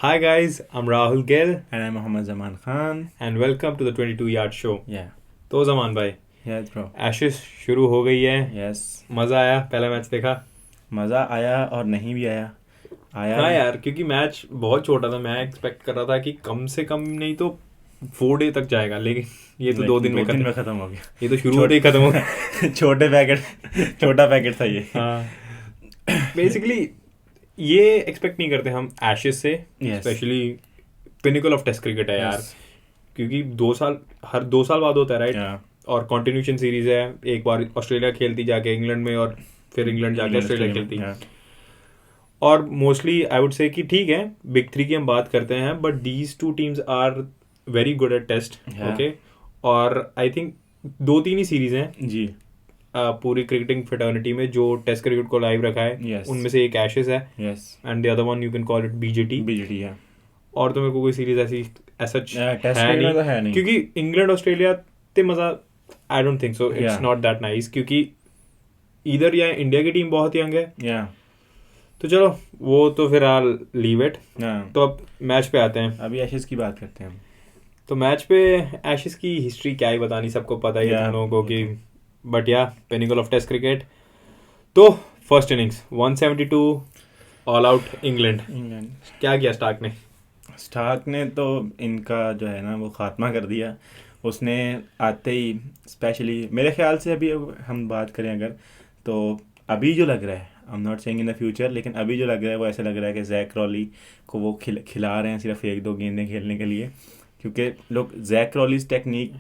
Hi guys, I'm Rahul Gill And I'm Mohammad Zaman Khan. and welcome to the 22 Yard Show. Yeah. तो जमान भाई, Yes, bro. Ashes शुरू हो गई है. Yes. मज़ा आया पहला मैच देखा? मज़ा आया और नहीं भी आया. हाँ यार, क्योंकि मैच बहुत छोटा था. मैं एक्सपेक्ट कर रहा था कि कम से कम नहीं तो 4 डे तक जाएगा, लेकिन ये तो 2 दिन में खत्म हो गया. ये तो शुरू होते ही खत्म हो गया. छोटा पैकेट था ये. हाँ, बेसिकली ये एक्सपेक्ट नहीं करते हम एशेस से, specially pinnacle of test cricket है यार. क्योंकि हर 2 साल बाद होता है, राइट? और कॉन्टिन्यूशन सीरीज है. एक बार ऑस्ट्रेलिया खेलती जाके इंग्लैंड में, और फिर इंग्लैंड जाके ऑस्ट्रेलिया खेलती. और मोस्टली आई वुड से कि ठीक है, बिग 3 की हम बात करते हैं, but these 2 teams are very good at test. Okay, और आई थिंक 2-3 ही सीरीज हैं जी पूरी क्रिकेटिंग फ्रेटर्निटी में जो टेस्ट क्रिकेट को लाइव रखा है. उनमें से एक एशेस है, and the other one you can call it BJT. और तो मेरे को कोई सीरीज ऐसी है नहीं, क्योंकि इंग्लैंड ऑस्ट्रेलिया ते मजा आई don't think so. It's not that nice, क्योंकि इधर या इंडिया की टीम बहुत यंग है. तो चलो वो तो फिर आल लीव इट. तो अब मैच पे आते हैं. अभी एशेस की बात करते हैं. तो मैच पे एशेस की हिस्ट्री क्या ही बतानी, सबको पता ही है तुम लोगों को कि, बट या पिनिकल ऑफ टेस्ट क्रिकेट. तो first innings 172 all out England. क्या किया स्टार्क ने तो इनका जो है ना वो खात्मा कर दिया. उसने आते ही स्पेशली मेरे ख्याल से, अभी हम बात करें अगर, तो अभी जो लग रहा है, I am not saying in the future, लेकिन अभी जो लग रहा है वो ऐसा लग रहा है कि जैक क्रॉली को वो खिला रहे हैं सिर्फ 1-2 गेंदें खेलने के लिए. क्योंकि लोग Zak Crawley's technique,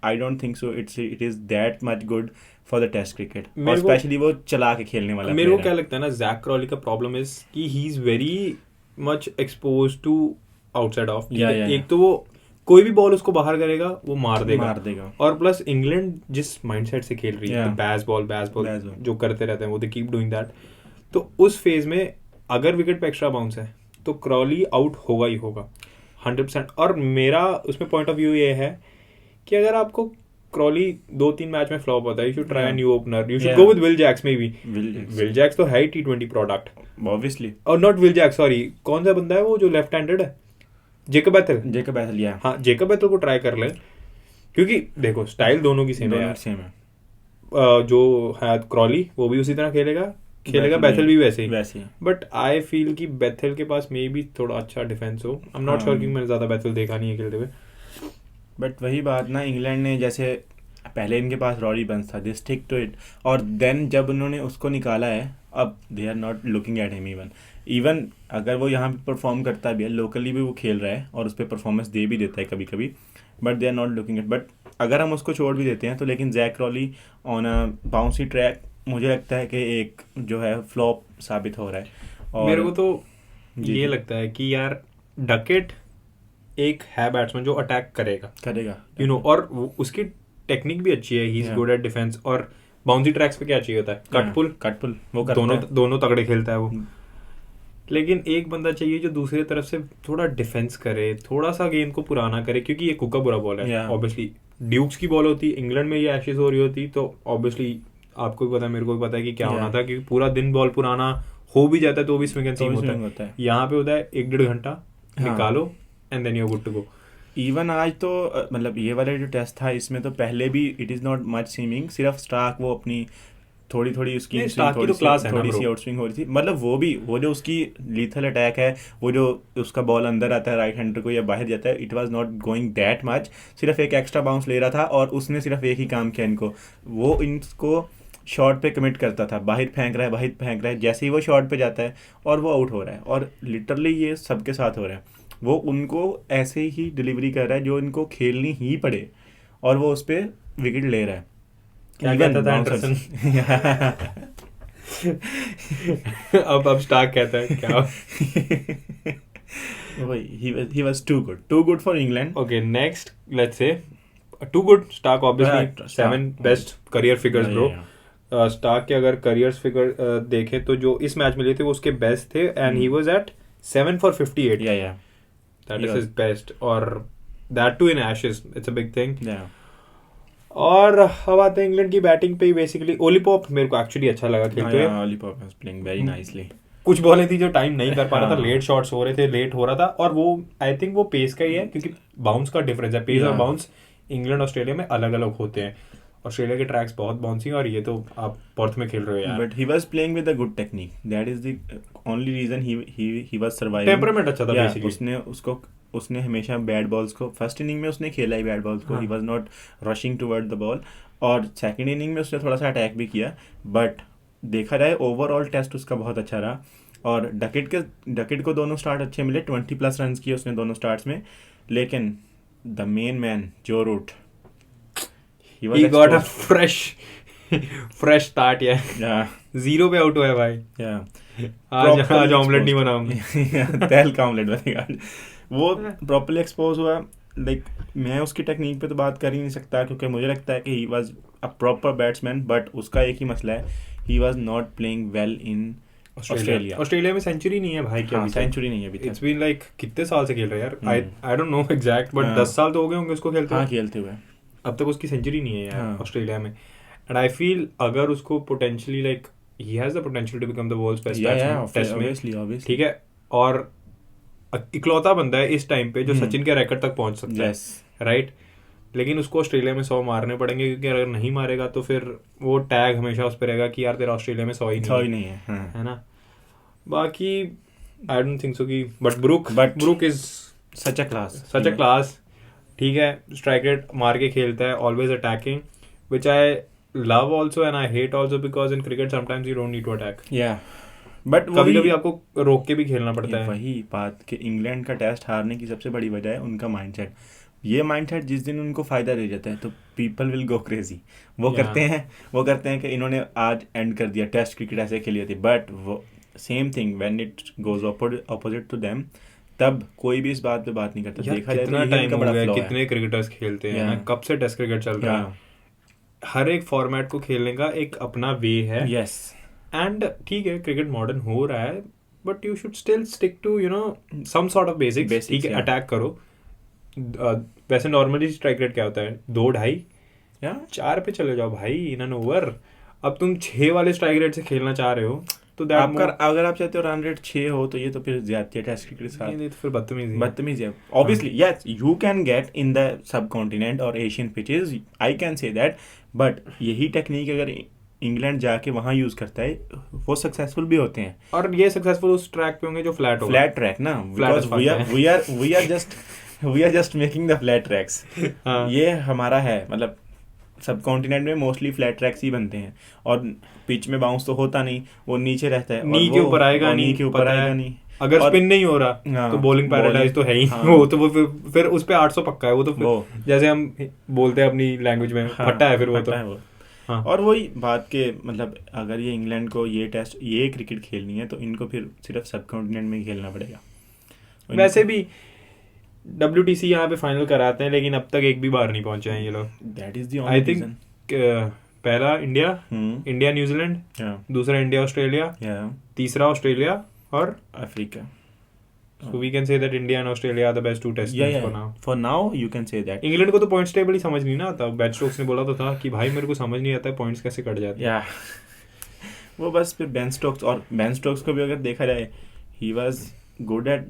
I don't think so it is that much good for the test cricket, और स्पेशली वो चला के खेलने वाला. मेरे को क्या लगता है ना, जैक क्रॉली का प्रॉब्लम इज कि he is very much expose to outside off. एक तो वो कोई भी बॉल उसको बाहर करेगा वो मार देगा. और प्लस इंग्लैंड जिस माइंडसेट से खेल रही है, बैस बॉल जो करते रहते हैं वो, दे कीप डूइंग दैट. तो उस फेज में अगर विकेट पे एक्स्ट्रा बाउंस है तो क्रॉली आउट होगा ही होगा 100%. और मेरा उसमें पॉइंट ऑफ व्यू ये है कि अगर आपको क्रॉली 2-3 मैच में फ्लॉप होता है, you should try a new opener. You should go with Will Jacks. May be Will Jacks तो है T20 प्रोडक्ट ऑब्वियसली. और नॉट विल जैक्स, सॉरी, कौन सा बंदा है वो जो लेफ्ट हैंडेड है? Jacob Bethel. हाँ, जेकब बैथल को ट्राई कर ले, क्योंकि देखो स्टाइल दोनों की सेम है. जो है क्रॉली वो भी उसी तरह खेलेगा बैथल भी वैसे ही. बट आई फील कि बैथल के पास मे बी थोड़ा अच्छा डिफेंस हो. आई एम नॉट श्योर, क्योंकि मैंने ज्यादा बैथल देखा नहीं है खेलते हुए. बट वही बात ना, इंग्लैंड ने जैसे पहले इनके पास रॉडी बंस था, दे स्टिक टू इट, और देन जब उन्होंने उसको निकाला है, अब they are not looking at him. Even अगर वो यहाँ पे परफॉर्म करता भी है, लोकली भी वो खेल रहा है और उस पर परफॉर्मेंस दे भी देता है कभी कभी, but they are not looking at. But अगर हम उसको छोड़ भी देते हैं तो, लेकिन Jack Crawley on a bouncy track मुझे लगता है कि एक जो है फ्लॉप साबित हो रहा है. और मेरे को तो ये लगता है कि यार डकेट एक है बैट्समैन जो अटैक करेगा यू नो, और उसकी टेक्निक भी अच्छी है. He is good at defence. और बाउंसी ट्रैक्स पे क्या चाहिए होता है? कट पुल वो दोनों तगड़े खेलता है वो. लेकिन एक बंदा चाहिए जो दूसरी तरफ से थोड़ा डिफेंस करे, थोड़ा सा गेंद को पुराना करे, क्योंकि ये कुका बुरा बॉल है. ऑब्वियसली ड्यूक्स की बॉल होती, इंग्लैंड में ये एशेस हो रही होती, तो ऑब्वियसली आपको भी पता है, मेरे को भी पता है कि क्या होना था, क्योंकि पूरा दिन बॉल पुराना हो भी जाता है तो भी स्विंग एंड सीम होता है. यहाँ पे होता है 1-1.5 घंटा निकालो and then you are good to go. Even आज तो मतलब ये वाला जो टेस्ट था, इसमें तो पहले भी it is not much seaming, सिर्फ स्टार्क वो अपनी थोड़ी उसकी थोड़ी सी आउटस्विंग हो रही थी. मतलब वो जो उसकी लीथल अटैक है, वो जो उसका बॉल अंदर आता है राइट हैंडर को या बाहर जाता है, it was not going that much. सिर्फ एक एक्स्ट्रा बाउंस ले रहा था, और उसने सिर्फ एक ही काम किया, वो इनको शॉट पे कमिट करता था. बाहर फेंक रहा है, जैसे ही वो शॉट पे जाता है और वो आउट हो रहा है. और लिटरली ये सबके साथ हो रहा है. वो उनको ऐसे ही डिलीवरी कर रहा है जो इनको खेलनी ही पड़े, और वो उस पर विकेट ले रहा है. क्या कहता था एंडरसन? अब स्टार्क कहता है क्या? He was too good for England. Okay, next let's say too good. Stark obviously 7 best career figures bro. Starc के अगर करियर्स फिगर देखें तो जो इस मैच में लिए थे वो उसके बेस्ट थे, and he was at 7 for 58. That is his best, और that too in Ashes. It's a big thing. और अब आते हैं इंग्लैंड की बैटिंग पे ही. बेसिकली ओली पॉप मेरे को एक्चुअली अच्छा लगा खेलते हुए. Ollie Pope was playing very nicely. कुछ बॉलें थी जो टाइम नहीं कर पा रहा था, लेट शॉट्स हो रहे थे, लेट हो रहा था, और वो आई थिंक वो पेस का ही है, क्योंकि बाउंस का डिफरेंस है, पेस और बाउंस इंग्लैंड ऑस्ट्रेलिया में अलग अलग होते हैं। ऑस्ट्रेलिया के ट्रैक्स बहुत बाउंसी, और ये तो आप पर्थ में खेल रहे हो यार। But he was playing with a good technique, that is the only reason he was surviving. Temperament अच्छा था बेसिकली। उसने हमेशा बैट बॉल्स को, फर्स्ट इनिंग में उसने खेला ही बैट बॉल्स को, he was not rushing toward the ball, और सेकंड इनिंग में उसने थोड़ा सा अटैक भी किया, बट देखा जाए ओवरऑल टेस्ट उसका बहुत अच्छा रहा। और डकेट को दोनों स्टार्ट अच्छे मिले, 20+ रन किए उसने दोनों स्टार्ट्स में, लेकिन द मेन मैन जो root, he got a fresh start यार। 0 पे आउट हुआ है भाई। आज ऑमलेट नहीं बनाऊंगा। तेल का ऑमलेट बनेगा। वो प्रॉपर्ली एक्सपोज हुआ। लाइक मैं उसकी टेक्निक पे तो बात कर ही नहीं सकता, क्योंकि मुझे लगता है कि he was a proper batsman, but उसका एक ही मसला है, ही was not playing well in Australia में सेंचुरी नहीं है भाई। क्या सेंचुरी नहीं है अभी? इट्स बीन लाइक कितने साल से खेल रहे हैं यार, I don't know exact, but 10 साल तो हो गए होंगे उसको खेलते हुए। अब तक उसकी सेंचुरी नहीं है यार ऑस्ट्रेलिया में। एंड आई फील अगर उसको potentially like he has the potential to become the world's best batsman test में, ठीक है, और इकलौता बंदा है इस टाइम पे जो सचिन के रिकॉर्ड तक पहुंच सकता है, राइट। लेकिन उसको ऑस्ट्रेलिया में 100 मारने पड़ेंगे, क्योंकि अगर नहीं मारेगा तो फिर वो टैग हमेशा उस पर रहेगा कि यार तेरा ऑस्ट्रेलिया में 100 ही नहीं है, है ना। बाकी आई डोंट थिंक सो कि but Brook is such a class, ठीक है। स्ट्राइक रेट मार के खेलता है, always attacking, which I love also and I hate also, because in cricket sometimes you don't need to attack, but कभी कभी आपको रोक के भी खेलना पड़ता है। वही बात कि इंग्लैंड का टेस्ट हारने की सबसे बड़ी वजह है उनका माइंडसेट। ये माइंडसेट जिस दिन उनको फायदा दे जाता है तो पीपल विल गो क्रेजी। वो करते हैं कि इन्होंने आज एंड कर दिया, टेस्ट क्रिकेट ऐसे खेली थी, बट वो same thing when it goes opposite to them, तब कोई भी इस बात पे बात नहीं करता। देखा जाए कितना टाइम हो गया, कितने क्रिकेटर्स खेलते हैं, कब से टेस्ट क्रिकेट चल रहा है। हर एक फॉर्मेट को खेलने का एक अपना वे है, एंड ठीक है क्रिकेट मॉडर्न हो रहा है, but you should still stick to you know some sort of basics, ठीक है। अटैक करो। वैसे नॉर्मली स्ट्राइक रेट क्या होता है, 2-2.5 या 4 पे चले जाओ भाई इन एन ओवर। अब तुम 6 वाले स्ट्राइक रेट से खेलना चाह रहे हो तो अगर आप चाहते हो रन रेट 6 हो तो ये तो फिर ज्यादा टेस्ट क्रिकेट के साथ, नहीं तो फिर बदतमीजी है। Obviously yes you can get in the subcontinent और Asian pitches, I can say that, but यही टेक्निक अगर इंग्लैंड जाके वहां यूज करता है वो सक्सेसफुल भी होते हैं। और ये सक्सेसफुल उस ट्रैक पे होंगे जो फ्लैट ट्रैक ना, because we are just making the flat tracks. ये हमारा है, मतलब सब कॉन्टिनेंट में मोस्टली फ्लैट ट्रैक्स ही बनते हैं, और पिच में बाउंस तो होता नहीं, वो नीचे रहता है, नी के ऊपर आएगा नहीं। अगर स्पिन नहीं हो रहा तो बॉलिंग पैराडाइज तो है ही। वो तो वो फिर उस पे 800 पक्का है। वो तो जैसे हम बोलते हैं अपनी लैंग्वेज में, फटा है फिर वो तो। और वही बात के मतलब अगर ये इंग्लैंड को ये क्रिकेट खेलनी है तो इनको फिर सिर्फ सब कॉन्टिनेंट में ही खेलना पड़ेगा। वैसे भी WTC यहाँ पे फाइनल कराते हैं, लेकिन अब तक एक भी बार नहीं पहुंचे हैं ये लोग। That is the I think पहला इंडिया न्यूजीलैंड, दूसरा इंडिया ऑस्ट्रेलिया, तीसरा ऑस्ट्रेलिया और Africa. So we can say that India and Australia are the best 2 test teams for now. For now you can say that. England को तो points table ही समझ नहीं ना आता। बेन स्टोक्स ने बोला तो था कि भाई मेरे को समझ नहीं आता है पॉइंट्स कैसे कट जाते हैं। वो बस फिर बेन स्टोक्स को भी अगर देखा जाए, he was good at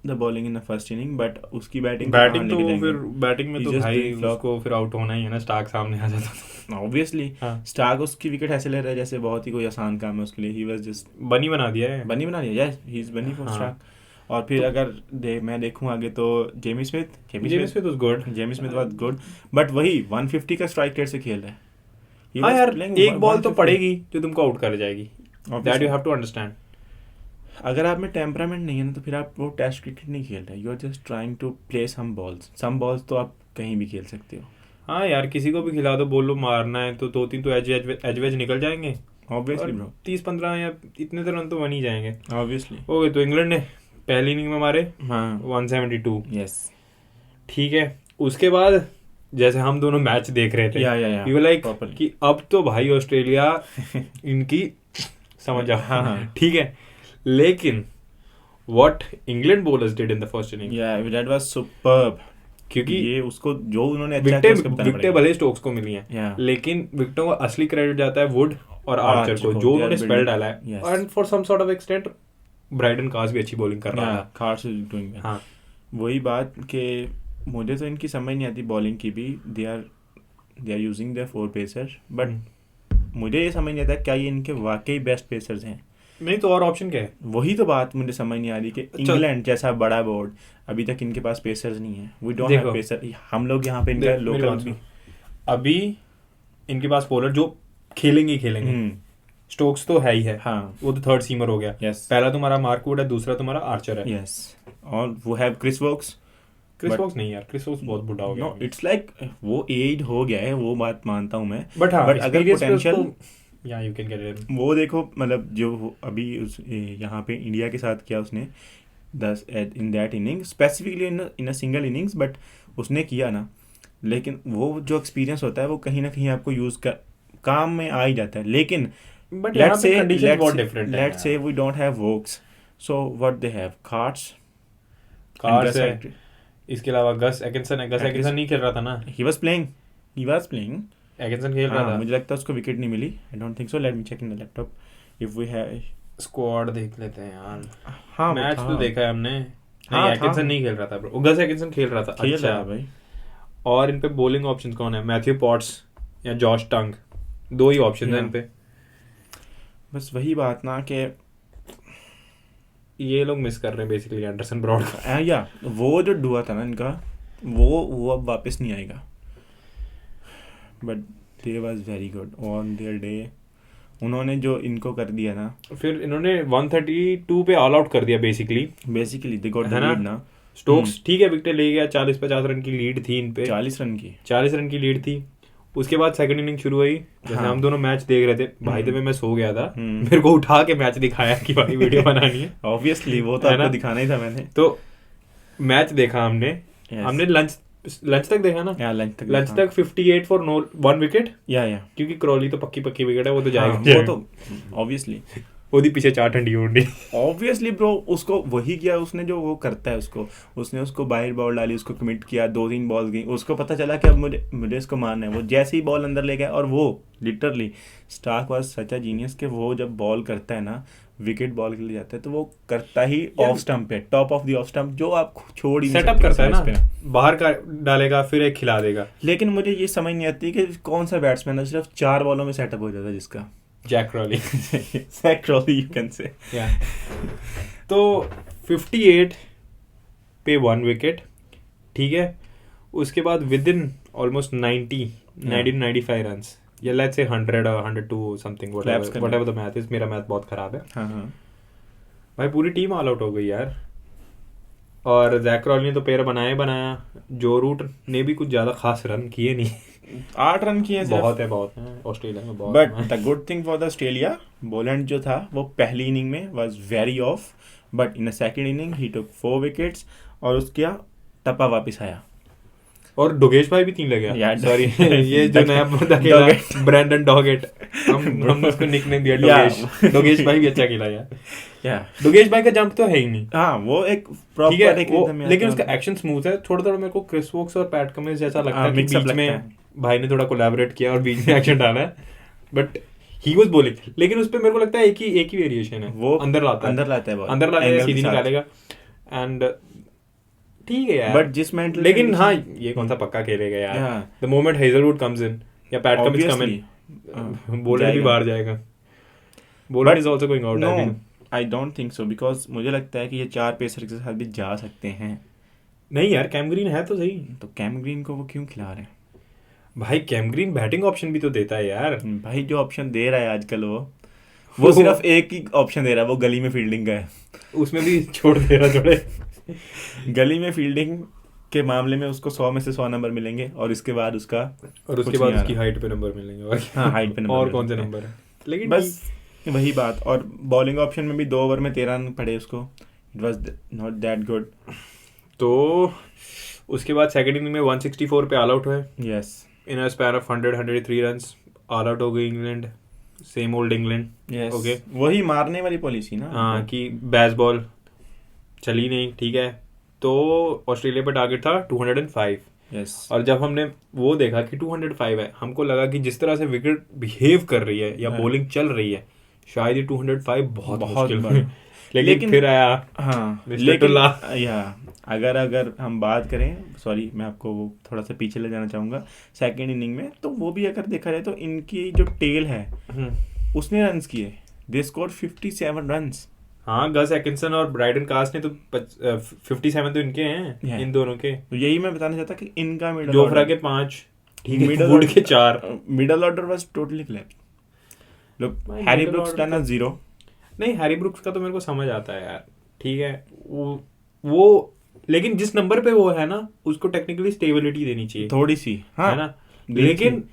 the bowling in the first inning, but उसकी बैटिंग में तो भाई उसको फिर आउट होना ही है ना, स्टार्क सामने आ जाता था। Obviously स्टार्क उसकी विकेट ऐसे ले रहा है जैसे बहुत ही कोई आसान काम है उसके लिए। he was just बनी बना दिया yes he is बनी for स्टार्क। और फिर अगर मैं देखूं आगे तो Jamie Smith was good, but वही 150 का स्ट्राइक रेट से खेल रहा है। हाँ यार, एक बॉल तो पड़ेगी जो तुमको आउट कर जाएगी, that you have to understand. अगर आप में टेम्परामेंट नहीं है ना तो फिर आप वो टेस्ट क्रिकेट नहीं खेल रहे, you are just trying to play some balls तो आप कहीं भी खेल सकते हो। हाँ यार, किसी को भी खिला दो, बोलो मारना है तो 2-3 तो एज निकल जाएंगे ऑब्वियसली ब्रो। 30-15 या इतने तो रन तो बन ही जाएंगे ऑब्वियसली। ओके, तो इंग्लैंड ने पहली इनिंग में मारे 172। यस ठीक है। उसके बाद जैसे हम दोनों मैच देख रहे थे, यू लाइक कि अब तो भाई ऑस्ट्रेलिया इनकी समझ आओ, ठीक है। लेकिन what England bowlers did in the first inning, that was superb, क्योंकि ये उसको जो उन्होंने विकेटें भले स्टोक्स को मिली हैं, लेकिन विकेटों का असली क्रेडिट जाता है वुड और आर्चर को, जो उन्होंने स्पेल डाला है। And for some sort of extent Brydon Carse भी अच्छी बॉलिंग कर रहा था, कार्स इज डूइंग। हाँ वही बात कि मुझे तो इनकी समझ नहीं आती बॉलिंग की भी, they are using their 4 pacers, but मुझे ये समझ नहीं आता क्या ये इनके वाकई बेस्ट पेसर्स हैं। नहीं तो और ऑप्शन क्या है? वही तो बात मुझे समझ नहीं आ रही कि इंग्लैंड जैसा बड़ा बोर्ड अभी तक इनके पास पेसर्स नहीं है, वी डोंट हैव पेसर। हम लोग यहाँ पे इनका लोकल अभी इनके पास बॉलर जो खेलेंगे स्टोक्स तो है ही है, हाँ वो तो थर्ड सीमर हो गया। पहला तुम्हारा मार्क वुड है, दूसरा तुम्हारा आर्चर है। यस और वो है क्रिस वोक्स नहीं यार, क्रिस वोक्स बहुत बुढ़ा हो गया। इट्स लाइक वो एज हो गया है, वो बात मानता हूँ मैं, बट अगर पोटेंशियल या यू कैन गेट इट। वो देखो मतलब जो अभी यहाँ पे इंडिया के साथ किया उसने in that inning specifically in a single innings, but उसने किया ना, लेकिन वो जो एक्सपीरियंस होता है वो कहीं ना कहीं आपको यूज कर काम में आ ही जाता है। लेकिन but let's say we don't have Woakes, so what they have cards है। इसके अलावा गस एकिंसन नहीं खेल रहा था ना? ही वाज प्लेइंग एकिंसन खेल रहा था, मुझे लगता है उसको विकेट नहीं मिली, I don't think so, let me check in the laptop if we have squad देख लेते हैं यार। हाँ मैच तो देखा है हमने। हाँ, नहीं एकिंसन नहीं खेल रहा था ब्रो, गस एकिंसन खेल रहा था। अच्छा भाई। और इन पे बॉलिंग ऑप्शंस कौन है? मैथ्यू पॉट्स या जॉश टंग, 2 ही ऑप्शन है इन पे। बस वही बात ना कि ये लोग मिस कर रहे हैं बेसिकली एंडरसन ब्रॉड का। या वो जो डुआ था ना इनका, वो अब वापस नहीं आएगा, but they was very good on their day. उन्होंने जो इनको कर दिया ना, फिर इन्होंने 132 पे ऑल आउट कर दिया basically they got the lead ना। स्टोक्स ठीक है विकेट ले गया, 40-50 रन की लीड थी इन पे, 40 रन की लीड थी। उसके बाद सेकंड इनिंग शुरू हुई, जैसे हम दोनों मैच देख रहे थे भाई, तो मैं सो गया था, मेरे को उठा के मैच दिखाया कि भाई वीडियो बनानी है। ऑब्वियसली वो तो आपको दिखाना ही था मैंने। तो मैच देखा हमने लंच तक देखा ना? लंच तक 58 फॉर 1 विकेट, क्योंकि क्रॉली तो पक्की विकेट है, वो तो जाएगा। वो तो ऑब्वियसली ओदी पीछे 4 ठंडी उंडी। ऑब्वियसली ब्रो, उसको वही किया उसने जो वो करता है, उसको बाहर बॉल डाली, उसको कमिट किया, 2-3 बॉल गई, उसको पता चला कि अब मुझे इसको मारना है। वो जैसे ही बॉल अंदर ले गया, और वो literally Starc was such a genius कि वो जब बॉल करता है ना, विकेट बॉल के लिए जाता है, तो वो करता ही ऑफ स्टंप पे, top of the off stump, जो आप छोड़ ही सेटअप करता है ना, बाहर का डालेगा फिर एक खिला देगा। लेकिन मुझे ये समझ नहीं आती कि कौन सा बैट्समैन है सिर्फ 4 बॉलों में सेटअप हो जाता है, जिसका Jack Crawley you can say. तो 58 पे 1 विकेट, ठीक है। उसके बाद विद इन ऑलमोस्ट 95 रन्स, या let's say 100 or 102 something, whatever the math is. मेरा मैथ बहुत खराब है। भाई पूरी टीम ऑल आउट हो गई यार, और जैक क्रॉली ने तो पैर बनाया। जो रूट ने भी कुछ ज्यादा खास रन किए नहीं, 8 रन किए, बहुत है ऑस्ट्रेलिया में बहुत। But the good thing for the Australia, Boland जो था वो पहली इनिंग में was very of, but in the second inning he took 4 wickets, और उसका टप्पा वापस आया। और डोगेश भाई भी 3 ले गया, सॉरी ये जो नया बंदा खेला ब्रैंडन डॉगेट, हम उसको निकनेम दिया डोगेश। डोगेश भाई भी अच्छा खेला यार। डोगेश भाई का जंप तो है ही नहीं। हाँ वो एक प्रॉपर, लेकिन उसका एक्शन स्मूथ है। थोड़ा मेरे को क्रिस वोक्स और पैट कमिंस जैसा लगता है कि बीच में भाई ने थोड़ा कोलैबोरेट किया और बीच में एक्शन डाला है, बट ही वाज बॉलिंग। लेकिन उस पे मेरे को लगता है एक ही वेरिएशन है, वो अंदर लाता है सीधी निकालेगा, एंड ठीक है यार। बट जिस मेंटल, लेकिन हाँ ये कौन सा पक्का खेलेगा यार। The moment Hazlewood comes in या पैट कमिंस कम इन, बॉलर भी बाहर जाएगा। Bowler is also going out. I don't think so, because मुझे लगता है कि ये 4 पेसर के साथ भी जा सकते हैं। नहीं यार, कैम ग्रीन है तो सही, तो कैम ग्रीन को वो क्यों खिला रहे हैं भाई? कैम ग्रीन बैटिंग ऑप्शन भी तो देता है यार। भाई जो ऑप्शन दे रहा है आजकल वो सिर्फ एक ही ऑप्शन दे रहा है, वो गली में फील्डिंग का है। उसमें भी छोड़ दे रहा थोड़े। गली में फील्डिंग के मामले में उसको 100 में से 100 नंबर मिलेंगे, और इसके बाद उसका उसकी हाइट पे नंबर मिलेंगे, और हाइट पे नंबर और कौन से नंबर है। लेकिन बस वही बात। और बॉलिंग ऑप्शन में भी 2 ओवर में 13 रन पड़े उसको, it was not that good. तो उसके बाद सेकंड इनिंग में 164 पे ऑल आउट हुए। Yes, in a span of 103 runs all out हो गई England. Same old England. Yes, okay, वही मारने वाली पॉलिसी ना। हाँ, कि बैस बॉल चली नहीं, ठीक है। तो ऑस्ट्रेलिया पे टारगेट था 205। yes. और जब हमने वो देखा कि 205 है, हमको लगा कि जिस तरह से विकेट बिहेव कर रही है या बॉलिंग चल रही है, शायद ये 205 बहुत मुश्किल है। लेकिन फिर आया हाँ लेकिन अगर हम बात करें, सॉरी मैं आपको थोड़ा सा पीछे ले जाना चाहूँगा सेकेंड इनिंग में, तो वो भी अगर देखा जाए तो इनकी जो टेल है उसने रन्स किए, दे स्कोर 57 रन्स। हाँ, गस एकिंसन और ब्राइडन कास्ट ने तो 57 तो इनके हैं, इन दोनों के। तो यही मैं बताना चाहता कि इनका मिडल जोफ्रा के 5, वुड के 4, middle order was totally collapse. Look, Harry brooks done 0। नहीं, हैरी ब्रुक्स का तो मेरे को समझ आता है यार, ठीक है वो लेकिन जिस नंबर पे वो है ना, उसको टेक्निकली स्टेबिलिटी देनी चाहिए थोड़ी सी, हाँ है ना, लेकिन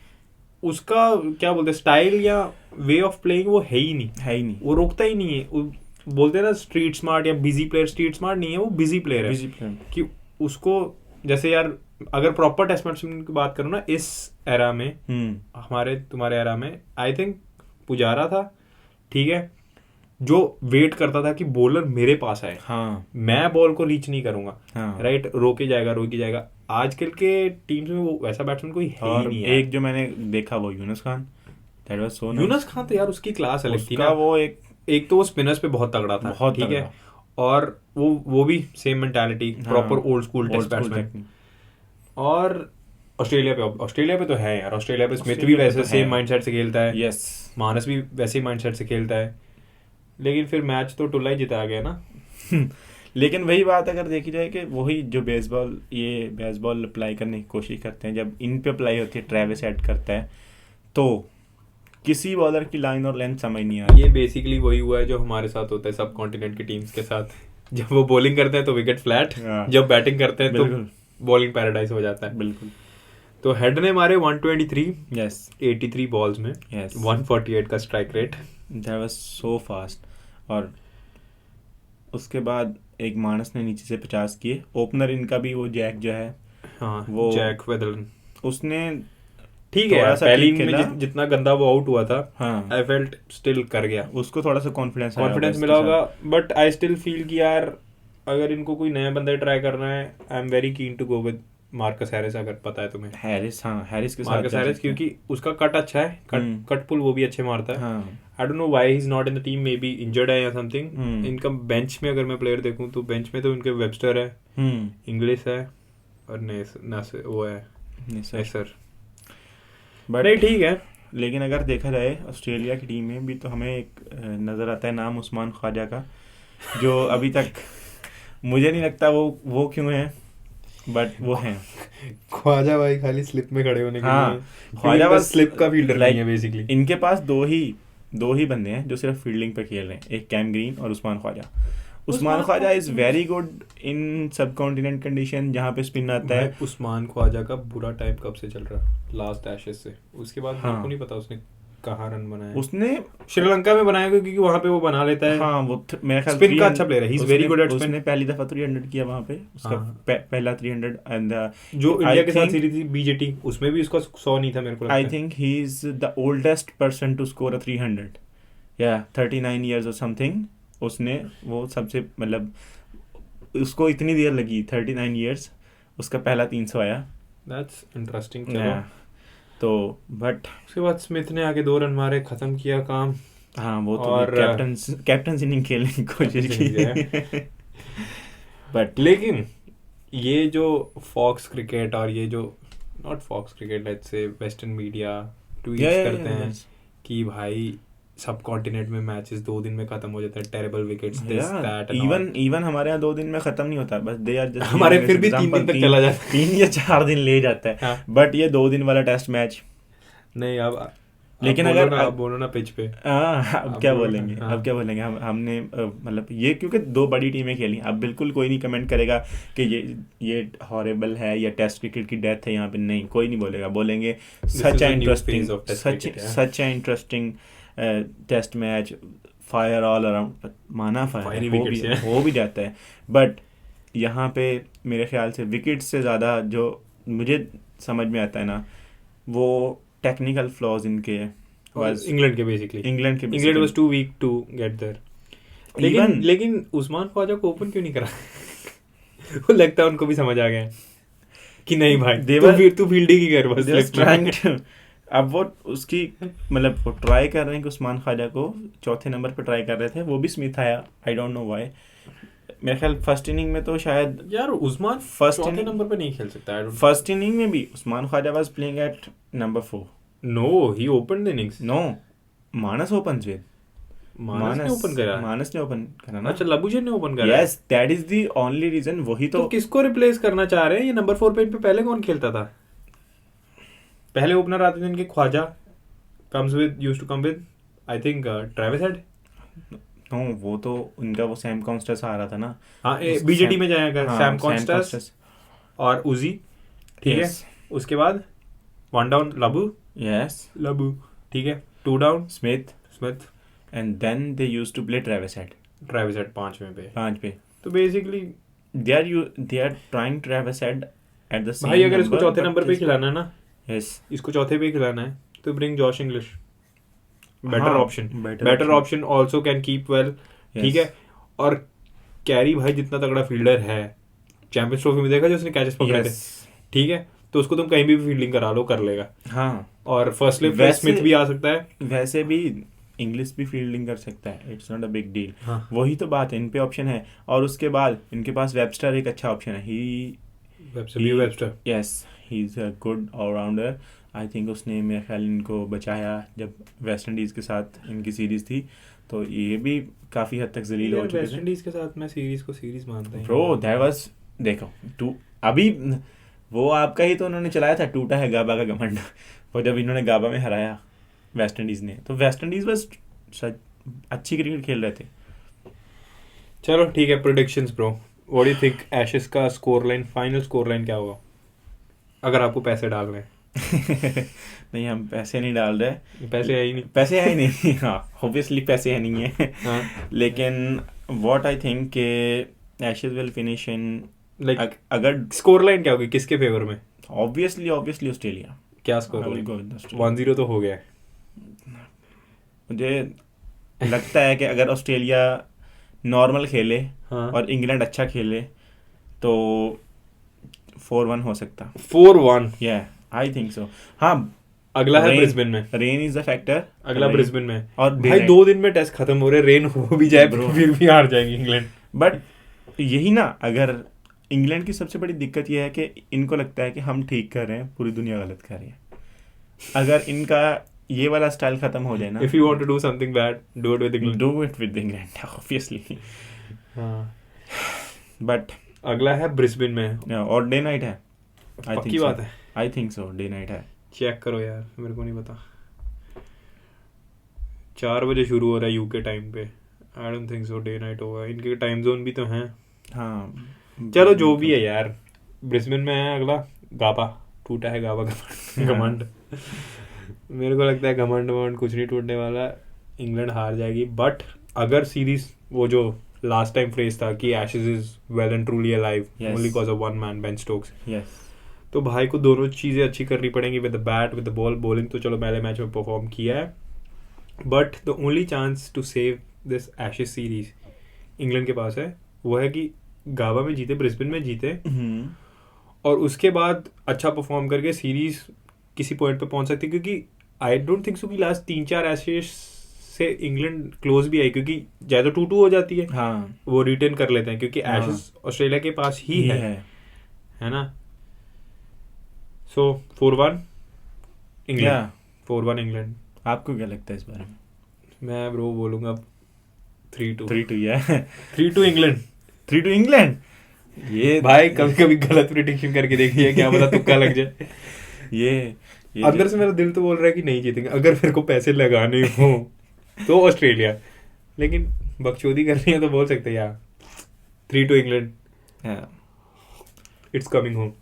उसका क्या बोलते हैं स्टाइल या वे ऑफ प्लेइंग वो है ही नहीं, वो रोकता ही नहीं है। बोलते हैं ना स्ट्रीट स्मार्ट या बिजी प्लेयर, स्ट्रीट स्मार्ट नहीं है, वो बिजी प्लेयर है कि उसको जैसे यार अगर प्रॉपर टेस्ट बैट्समैन की बात करूँ ना इस एरा में, हमारे तुम्हारे एरा में, आई थिंक पुजारा था, ठीक है, जो वेट करता था कि बॉलर मेरे पास आए, मैं बॉल को रीच नहीं करूंगा, राइट, रोके जाएगा। आजकल के टीम्स में वो वैसा बैट्समैन कोई है ही नहीं है। एक जो मैंने देखा वो Yunus Khan, that was so nice. Yunus Khan तो यार उसकी क्लास अलग थी ना, वो एक तो वो स्पिनर्स पे बहुत तगड़ा था, ठीक है, और वो भी same mentality, proper old school test batsman. और ऑस्ट्रेलिया पे तो है यार, ऑस्ट्रेलिया पे स्मिथ भी वैसे सेम माइंडसेट से खेलता है, यस, मानस भी वैसे ही माइंडसेट से खेलता है, लेकिन फिर मैच तो टुल्ला ही जिता गया ना। लेकिन वही बात अगर देखी जाए कि वही जो बेसबॉल अप्लाई करने की कोशिश करते हैं, जब इन पे अप्लाई होती है, ट्रेविस हेड करता है, तो किसी बॉलर की लाइन और लेंथ समझ नहीं आ रही। ये बेसिकली वही हुआ है जो हमारे साथ होता है सब कॉन्टिनेंट की टीम्स के साथ, जब वो बॉलिंग करते हैं तो विकेट फ्लैट, जब बैटिंग करते हैं तो बॉलिंग पैराडाइज हो जाता है। बिल्कुल। तो हेड ने मारे 123, यस, 83 बॉल्स में, 148 का strike rate, that was so fast. और उसके बाद एक मानस ने नीचे से 50 किए। ओपनर इनका भी वो जैक जो है, हाँ, वो जैक वेदरन, उसने ठीक है पहली में जितना गंदा वो आउट हुआ था, आई फेल्ट स्टिल कर गया, उसको थोड़ा सा कॉन्फिडेंस मिला होगा, बट आई स्टिल फील कि यार अगर इनको कोई नया बंदा ट्राई करना है, I am very keen to go with Marcus Harris, अगर पता है तुम्हें। हैरिस के साथ मार्कस हैरिस, क्योंकि उसका कट अच्छा है, कट पुल वो भी अच्छे मारता है। I don't know why he is not in the team, may be injured है या समथिंग। इनका बेंच में अगर मैं प्लेयर देखूं तो बेंच में तो इनके वेबस्टर है, इंग्लिश है, और वो है नेसर, बट नहीं ठीक है। लेकिन अगर देखा जाए ऑस्ट्रेलिया की टीम में भी तो हमें एक नज़र आता है नाम उस्मान ख्वाजा का, जो अभी तक मुझे नहीं लगता वो क्यों है, बट वो हैं। ख्वाजा भाई खाली स्लिप में खड़े होने के लिए, ख्वाजा बस स्लिप का फील्डर नहीं है बेसिकली। इनके पास दो ही बंदे हैं जो सिर्फ फील्डिंग पे खेल रहे हैं, एक कैम ग्रीन और Usman Khawaja. Usman Khawaja is very good in subcontinent condition जहाँ पे स्पिन आता है। उस्मान ख्वाजा का बुरा टाइम कब से चल रहा, लास्ट एशेस से, उसके बाद मेरे को नहीं पता उसने कहाँ रन बनाया। उसने श्रीलंका में बनाया क्योंकि वहाँ पे वो बना लेता है। हाँ, वो मेरे ख्याल स्पिन का अच्छा प्लेयर है, ही is very good eight spin. उसने पहली दफा 300 किया वहाँ पे, उसका पहला 300, एंड जो इंडिया के साथ सीरीज थी बीजेटी, उसमें भी उसका 100 नहीं था मेरे को। I think he is the oldest person to score a 300, या 39 इयर्स और समथिंग। उसने वो सबसे मतलब उसको इतनी देर लगी 39 इयर्स, उसका पहला 300 आया। That's interesting. तो बट उसके बाद स्मिथ ने आके 2 रन मारे, खत्म किया काम। हाँ, वो तो कैप्टन इनिंग खेलने की कोशिश की। बट लेकिन ये जो फॉक्स क्रिकेट और ये जो not Fox cricket, let's say western media tweets करते हैं कि भाई सब कॉन्टिनेंट में मैचेस 2 दिन में खत्म हो जाते हैं, terrible wickets, this that, even हमारे यहाँ 2 दिन में खत्म नहीं होता, बस दे आर जस्ट हमारे फिर भी 3 दिन तक चला जाता है, 3 या 4 दिन ले जाता है। बट ये 2 दिन वाला टेस्ट मैच नहीं। अब लेकिन अगर आप बोलो ना पिच पे, अब क्या बोलेंगे हमने मतलब ये क्योंकि 2 बड़ी टीमें खेली, अब बिल्कुल कोई नहीं कमेंट करेगा कि ये हॉरेबल है या टेस्ट क्रिकेट की डेथ है यहाँ पे, नहीं, कोई नहीं बोलेगा। बोलेंगे सच a interesting test match, fire all around, माना फायर हो भी जाता है। बट यहाँ पे मेरे ख्याल से विकेट से ज़्यादा जो मुझे समझ में आता है ना, वो टेक्निकल फ्लॉज इनके इंग्लैंड के was too weak to get there. लेकिन उस्मान ख्वाजा को ओपन क्यों नहीं करा? वो लगता है उनको भी समझ आ गया कि नहीं भाई तू फील्डिंग ही कर बस। अब वो उसकी मतलब वो ट्राई कर रहे हैं कि उस्मान ख्वाजा को चौथे नंबर पे ट्राई कर रहे थे, वो भी स्मिथ आया, आई डोंट नो व्हाई। मेरे ख्याल फर्स्ट इनिंग में तो शायद यार उस्मान फर्स्ट चौथे नंबर पे नहीं खेल सकता। फर्स्ट इनिंग में भी Usman Khawaja was playing at number 4। No, he open the innings. No, Marnus open with Marnus ने ओपन करा। मानस ने ओपन करा ना। अच्छा, लबुशेन ने ओपन करा। Yes, that is the only reason. वही तो किसको रिप्लेस करना चाह रहे हैं ये नंबर 4 पे? इन पे पहले कौन खेलता था? पहले ओपनर आते थे इनके, Khawaja used to come with I think Travis Head. No, वो तो उनका वो सैम कॉन्स्टेंस आ रहा था ना। हाँ, बीजेटी में जाएगा सैम कॉन्स्टेंस और उजी, ठीक है। उसके बाद 1 डाउन लबू, यस लबू, ठीक है। 2 down Smith, and then they used to play Travis Head 5वें पे। तो basically they are trying Travis Head at the same. भाई अगर इसको चौथे नंबर पे खिलाना है ना, यस, इसको चौथे पे खिलाना है तो bring Josh Inglis, better option also can keep well, ठीक है। और कैरी भाई जितना तगड़ा फील्डर है, चैंपियंस ट्रॉफी में देखा जो उसने कैचेस पकड़े थे, ठीक है। तो उसको तुम कहीं भी फील्डिंग करा लो, कर लेगा। हाँ, और फर्स्ट लिफ्ट स्मिथ भी आ सकता है, वैसे भी इंग्लिश भी फील्डिंग कर सकता है, it's not a big deal. वही तो बात है, इन पे ऑप्शन है। और उसके बाद इनके पास वेबस्टर एक अच्छा ऑप्शन है। Webster, yes, he is a good allrounder. I think उसने मेरे ख्याल इनको बचाया जब वेस्ट इंडीज़ के साथ इनकी सीरीज़ थी, तो ये भी काफ़ी हद तक जलील हो चुके थे। वेस्ट इंडीज़ के साथ मैं सीरीज़ मानता हूं ब्रो, दैट वाज, देखो अभी वो आपका ही तो उन्होंने चलाया था, टूटा है गाबा का घमंड। और जब इन्होंने गाबा में हराया वेस्ट इंडीज़ ने, तो वेस्ट इंडीज़ बस अच्छी क्रिकेट खेल रहे थे। चलो ठीक है, predictions bro, what do you think Ashes का score line, final score line क्या होगा अगर आपको पैसे डालने हैं? नहीं, हम पैसे नहीं डाल रहे, पैसे है ही नहीं, पैसे है ही नहीं। हाँ, ऑब्वियसली पैसे है नहीं है। हाँ। लेकिन व्हाट आई थिंक के ashes will finish in, like अगर स्कोर लाइन क्या होगी किसके फेवर में? Obviously Australia. क्या स्कोर? 1-0 तो हो गया है। मुझे लगता है कि अगर ऑस्ट्रेलिया नॉर्मल खेले, हाँ, और इंग्लैंड अच्छा खेले तो 4-1 हो सकता। 4-1, या आई थिंक सो। हाँ, अगला है ब्रिस्बेन में, रेन इज अ फैक्टर। अगला ब्रिस्बेन में, और भाई 2 दिन में टेस्ट खत्म हो रहे, रेन हो भी जाए फिर भी हार जाएगी इंग्लैंड। बट यही ना, अगर इंग्लैंड की सबसे बड़ी दिक्कत यह है कि इनको लगता है कि हम ठीक कर रहे हैं, पूरी दुनिया गलत कर रही है। अगर इनका ये वाला स्टाइल खत्म हो जाए ना, if you want to do something bad, do it with England, obviously. हाँ, बट अगला है ब्रिस्बेन में, और डे नाइट है। पक्की बात है, I think so, day night है। चेक करो यार, मेरे को नहीं पता। 4 बजे शुरू हो रहा है यूके टाइम पे, आई don't think so day night होगा। इनके टाइम जोन भी तो हैं। हाँ, चलो जो भी है यार, ब्रिस्बेन में है अगला। गाबा टूटा है, गाबा घमंड। मेरे को लगता है घमंड कुछ नहीं टूटने वाला, इंग्लैंड हार जाएगी। बट अगर सीरीज, वो जो लास्ट टाइम फ्रेज था कि Ashes is well and truly alive only because of one man, Ben Stokes, तो भाई को दोनों चीज़ें अच्छी करनी पड़ेंगी, with the bat, with the ball. Bowling तो चलो पहले मैच में परफॉर्म किया है, but the only chance to save this Ashes series England के पास है, वो है कि गाबा में जीते, ब्रिस्बेन में जीते, और उसके बाद अच्छा परफॉर्म करके सीरीज किसी पॉइंट पे पहुंच सकती है। क्योंकि आई डोंट थिंक सो कि लास्ट 3-4 एशेस से इंग्लैंड क्लोज भी आई, क्योंकि ज़्यादा 2-2 हो जाती है। हाँ, वो रिटेन कर लेते हैं क्योंकि एशेस ऑस्ट्रेलिया के पास ही है ना। सो 4-1 इंग्लैंड, 4-1 इंग्लैंड। आपको क्या लगता है इस बारे में? मैं ब्रो बोलूंगा 3-2 3-2 इंग्लैंड। 3-2 इंग्लैंड। ये भाई कभी कभी गलत प्रेडिक्शन करके देखिए, क्या पता तुक्का लग जाए। ये अंदर से मेरा दिल तो बोल रहा है कि नहीं जीतेंगे। अगर मेरे को पैसे लगाने हो तो ऑस्ट्रेलिया, लेकिन बकचोदी करनी है तो बोल सकते हैं यार 3-2 England. It's coming home.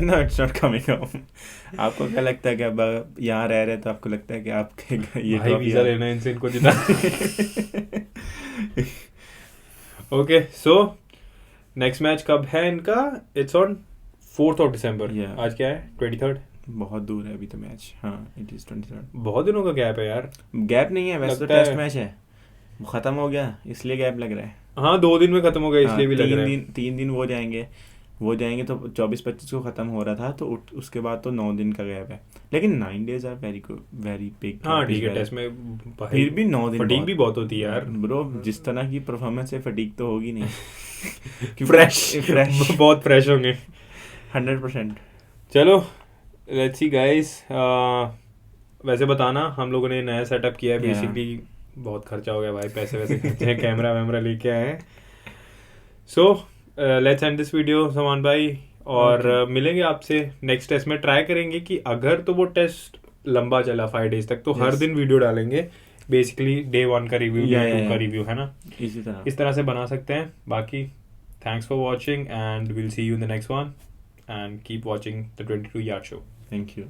No, it's not coming home. आपको क्या लगता है कि अब यहाँ रह रहे तो आपको लगता है कि आपके ये भाई वीजा लेना है इनसे, इनको जिता। ओके, सो नेक्स्ट मैच कब है इनका? It's on 4th of December। आज क्या है? 23rd। बहुत दूर है अभी तो मैच। हाँ, इट इज 23rd। बहुत दिनों का गैप है यार। गैप नहीं है वैसे तो, टेस्ट मैच है, वो खत्म हो गया इसलिए गैप लग रहा है। हाँ, 2 दिन में खत्म हो गया इसलिए भी लग रहा है। 3 दिन वो जाएंगे, वो जाएंगे तो 24-25 को ख़त्म हो रहा था, तो उसके बाद तो 9 दिन का गैप है, लेकिन 9 days are very good, very big. हाँ ठीक है, टेस्ट में फिर भी 9 दिन फटीग भी बहुत होती है यार ब्रो, जिस तरह की परफॉर्मेंस है फटीग तो होगी नहीं। फ्रेश बहुत फ्रेश होंगे 100%। चलो लेट्स सी गाइस, वैसे बताना, हम लोगों ने नया सेटअप किया है बेसिकली, बहुत खर्चा हो गया भाई, पैसे वैसे खर्चे हैं, कैमरा वैमरा लेके आए हैं। So let's end this video समान भाई, और मिलेंगे आपसे नेक्स्ट टेस्ट में। ट्राई करेंगे कि अगर तो वो टेस्ट लंबा चला 5 days तक, तो हर दिन वीडियो डालेंगे, बेसिकली Day 1 का रिव्यू, Day 2 का रिव्यू, है ना, इस तरह से बना सकते हैं। बाकी thanks for watching and will see you in the next one, and keep watching the 22 Yard Show। Thank you.